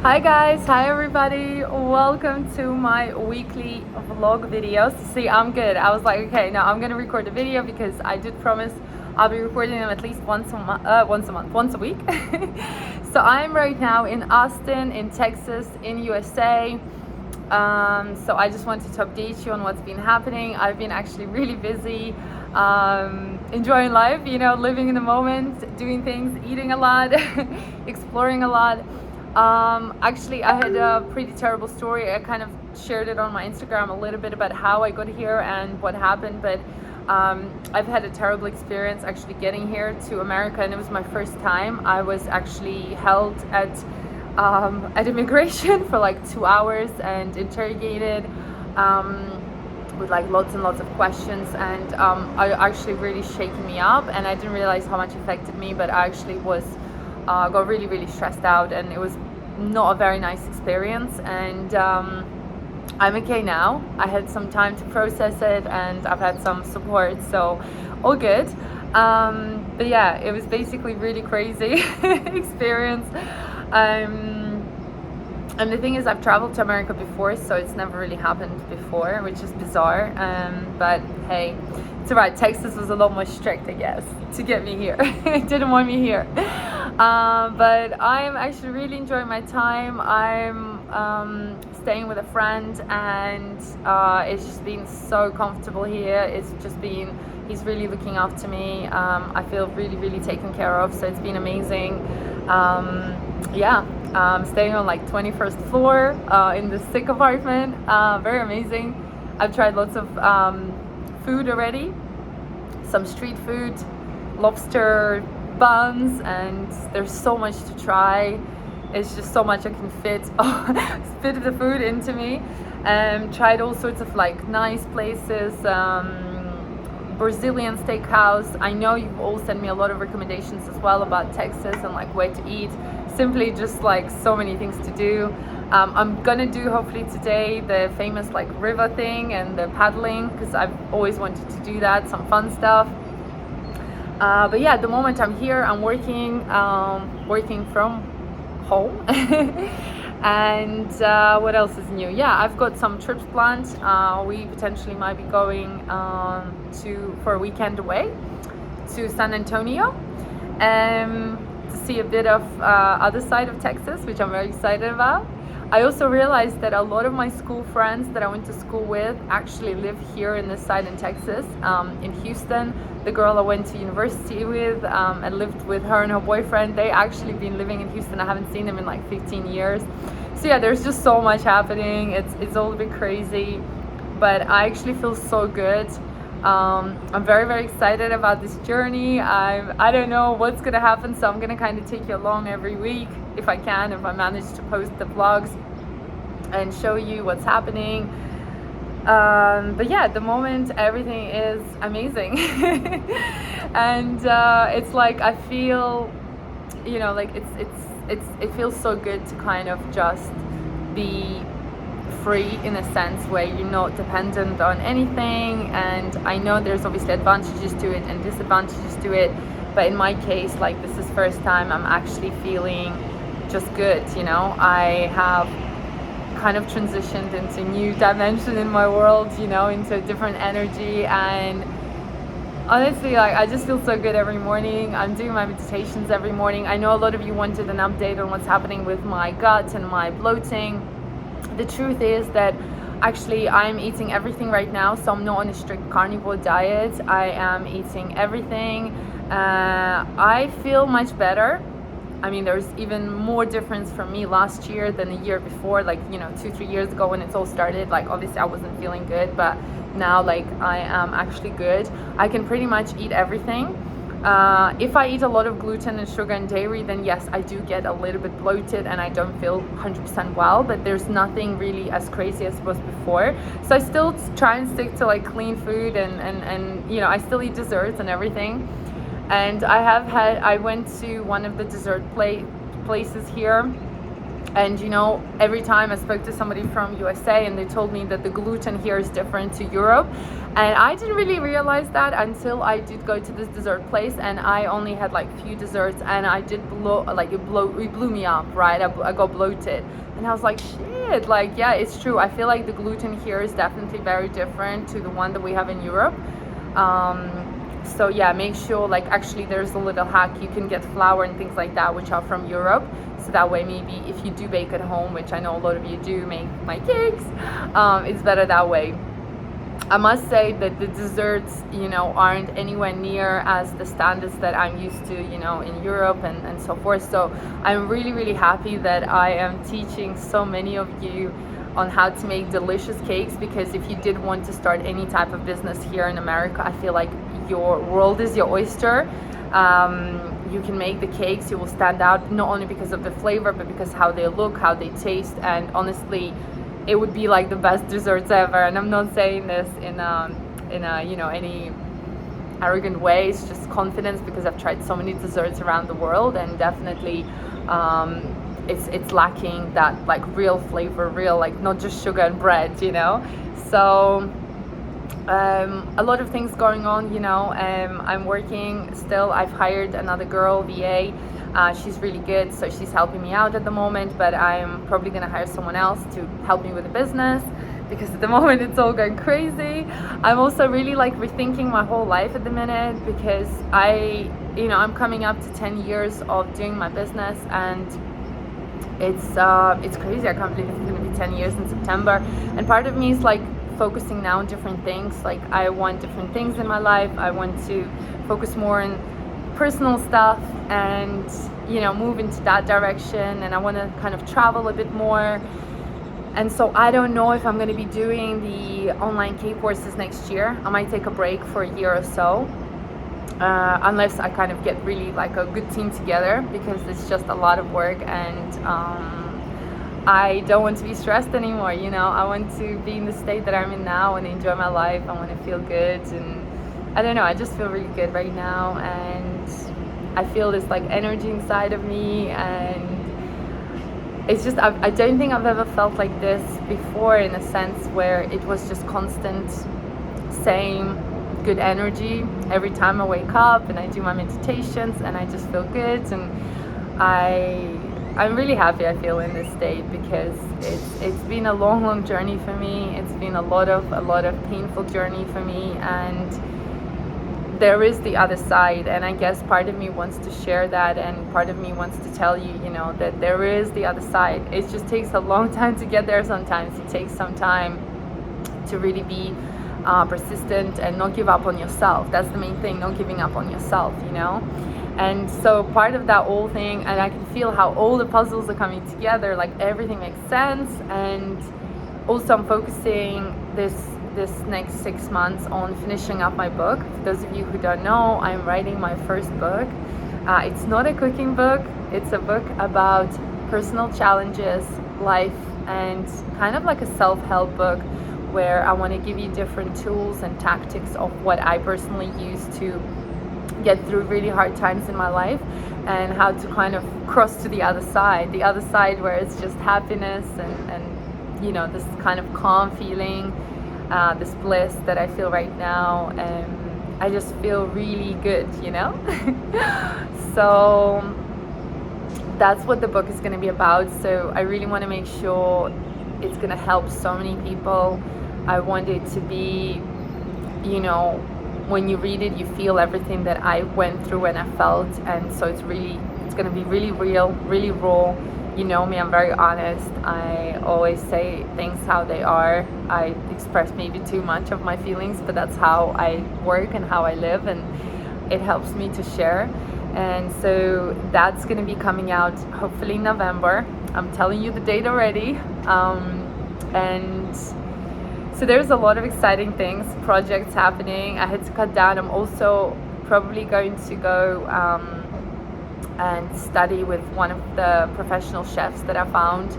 Hi guys, hi everybody, welcome to my weekly vlog videos. See, I'm good. I was like, okay, now I'm gonna record a video because I did promise I'll be recording them at least once a week. So I'm right now in Austin, in Texas, in USA. So I just wanted to update you on what's been happening. I've been actually really busy, enjoying life, living in the moment, doing things, eating a lot, exploring a lot. Actually, I had a pretty terrible story. I kind of shared it on my Instagram a little bit about how I got here and what happened, but I've had a terrible experience actually getting here to America, and it was my first time. I was actually held at immigration for like 2 hours and interrogated with like lots and lots of questions, and I actually really shaken me up, and I didn't realize how much it affected me, but I actually was got really really stressed out, and it was not a very nice experience. And I'm okay now. I had some time to process it, and I've had some support, so all good. But yeah, it was basically really crazy experience. And the thing is, I've traveled to America before, so it's never really happened before, which is bizarre. But hey, it's alright. Texas was a lot more strict, I guess, to get me here. It didn't want me here. But I'm actually really enjoying my time. I'm staying with a friend, and it's just been so comfortable here. He's really looking after me. I feel really, really taken care of, so it's been amazing. Staying on like 21st floor in this sick apartment. Very amazing. I've tried lots of food already, some street food, lobster buns, and there's so much to try. It's just so much I can fit the food into me. Tried all sorts of like nice places, Brazilian steakhouse. I know you've all sent me a lot of recommendations as well about Texas and like where to eat. Simply just like so many things to do. I'm gonna do hopefully today the famous like river thing and the paddling, because I've always wanted to do that, some fun stuff. But yeah, at the moment I'm here, I'm working from home. And what else is new? Yeah, I've got some trips planned. We potentially might be going for a weekend away to San Antonio to see a bit of other side of Texas, which I'm very excited about. I also realized that a lot of my school friends that I went to school with actually live here in this side in Texas, in Houston. The girl I went to university with, I lived with her and her boyfriend. They actually been living in Houston. I haven't seen them in like 15 years. So yeah, there's just so much happening. It's all a bit crazy, but I actually feel so good. I'm very, very excited about this journey. I don't know what's gonna happen, so I'm gonna kind of take you along every week if I can, if I manage to post the vlogs and show you what's happening. But yeah, at the moment everything is amazing. And it's like I feel, like it feels so good to kind of just be free in a sense where you're not dependent on anything. And I know there's obviously advantages to it and disadvantages to it, but in my case, like, this is first time I'm actually feeling just good. I have kind of transitioned into a new dimension in my world, into a different energy. And honestly, like, I just feel so good every morning. I'm doing my meditations every morning. I know a lot of you wanted an update on what's happening with my gut and my bloating. The truth is that actually I'm eating everything right now, so I'm not on a strict carnivore diet. I am eating everything. I feel much better. I mean, there's even more difference from me last year than the year before, like, 2-3 years ago when it all started. Like, obviously I wasn't feeling good, but now, like, I am actually good. I can pretty much eat everything. If I eat a lot of gluten and sugar and dairy, then yes, I do get a little bit bloated and I don't feel 100% well, but there's nothing really as crazy as it was before. So I still try and stick to like clean food, and I still eat desserts and everything. And I went to one of the dessert places here And you know, every time I spoke to somebody from USA and they told me that the gluten here is different to Europe, and I didn't really realize that until I did go to this dessert place, and I only had like few desserts, and I did it blew me up, right? I got bloated, and I was like, shit, like, yeah, it's true. I feel like the gluten here is definitely very different to the one that we have in Europe. So yeah, make sure, like, actually there's a little hack. You can get flour and things like that which are from Europe, so that way maybe if you do bake at home, which I know a lot of you do, make my cakes, it's better that way. I must say that the desserts, you know, aren't anywhere near as the standards that I'm used to, you know, in Europe and so forth. So I'm really, really happy that I am teaching so many of you on how to make delicious cakes, because if you did want to start any type of business here in America, I feel like your world is your oyster. You can make the cakes, you will stand out not only because of the flavor, but because how they look, how they taste, and honestly, it would be like the best desserts ever. And I'm not saying this in a you know, any arrogant way. It's just confidence, because I've tried so many desserts around the world, and definitely it's lacking that like real flavor, real, like, not just sugar and bread, you know. So a lot of things going on, you know. I'm working still. I've hired another girl, VA. She's really good, so she's helping me out at the moment, but I'm probably gonna hire someone else to help me with the business, because at the moment it's all going crazy. I'm also really like rethinking my whole life at the minute, because I'm coming up to 10 years of doing my business, and it's crazy. I can't believe it's gonna be 10 years in September. And part of me is like focusing now on different things. Like, I want different things in my life. I want to focus more on personal stuff and, you know, move into that direction, and I want to kind of travel a bit more. And so I don't know if I'm going to be doing the online cake courses next year. I might take a break for a year or so, unless I kind of get really like a good team together, because it's just a lot of work, and I don't want to be stressed anymore, you know. I want to be in the state that I'm in now and enjoy my life. I want to feel good, and I don't know, I just feel really good right now, and I feel this like energy inside of me, and it's just, I don't think I've ever felt like this before, in a sense where it was just constant, same good energy every time I wake up and I do my meditations, and I just feel good, and I'm really happy I feel in this state, because it's been a long journey for me. It's been a lot of painful journey for me, and there is the other side, and I guess part of me wants to share that, and part of me wants to tell you, you know, that there is the other side. It just takes a long time to get there. Sometimes it takes some time to really be persistent and not give up on yourself. That's the main thing, not giving up on yourself, you know. And so part of that whole thing, and I can feel how all the puzzles are coming together, like everything makes sense. And also I'm focusing this next 6 months on finishing up my book. For those of you who don't know, I'm writing my first book. It's not a cooking book, it's a book about personal challenges, life, and kind of like a self-help book, where I want to give you different tools and tactics of what I personally use to get through really hard times in my life, and how to kind of cross to the other side where it's just happiness and you know, this kind of calm feeling, this bliss that I feel right now, and I just feel really good, you know. So that's what the book is going to be about. So I really want to make sure it's going to help so many people. I want it to be, you know, when you read it, you feel everything that I went through and I felt, and so it's going to be really real, really raw. You know me, I'm very honest. I always say things how they are. I express maybe too much of my feelings, but that's how I work and how I live, and it helps me to share. And so that's going to be coming out hopefully in November. I'm telling you the date already. And so there's a lot of exciting things, projects happening. I had to cut down. I'm also probably going to go and study with one of the professional chefs that I found,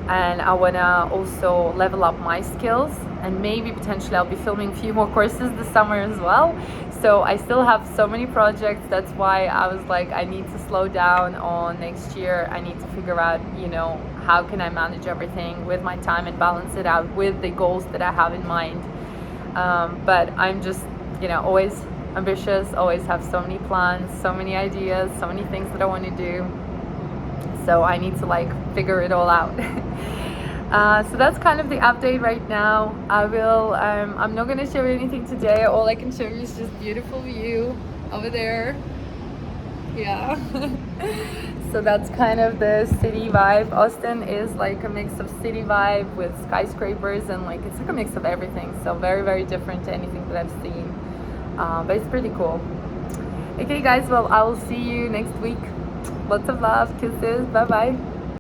and I want to also level up my skills and maybe potentially I'll be filming a few more courses this summer as well. So I still have so many projects. That's why I was like, I need to slow down on next year. I need to figure out, you know, how can I manage everything with my time and balance it out with the goals that I have in mind. But I'm just, you know, always ambitious, always have so many plans, so many ideas, so many things that I want to do. So I need to like figure it all out. So that's kind of the update right now. I'm not going to show you anything today. All I can show you is just beautiful view over there. Yeah. So that's kind of the city vibe. Austin is like a mix of city vibe with skyscrapers, and like it's like a mix of everything. So very, very different to anything that I've seen. But it's pretty cool. Okay guys, well, I will see you next week. Lots of love, kisses, bye bye.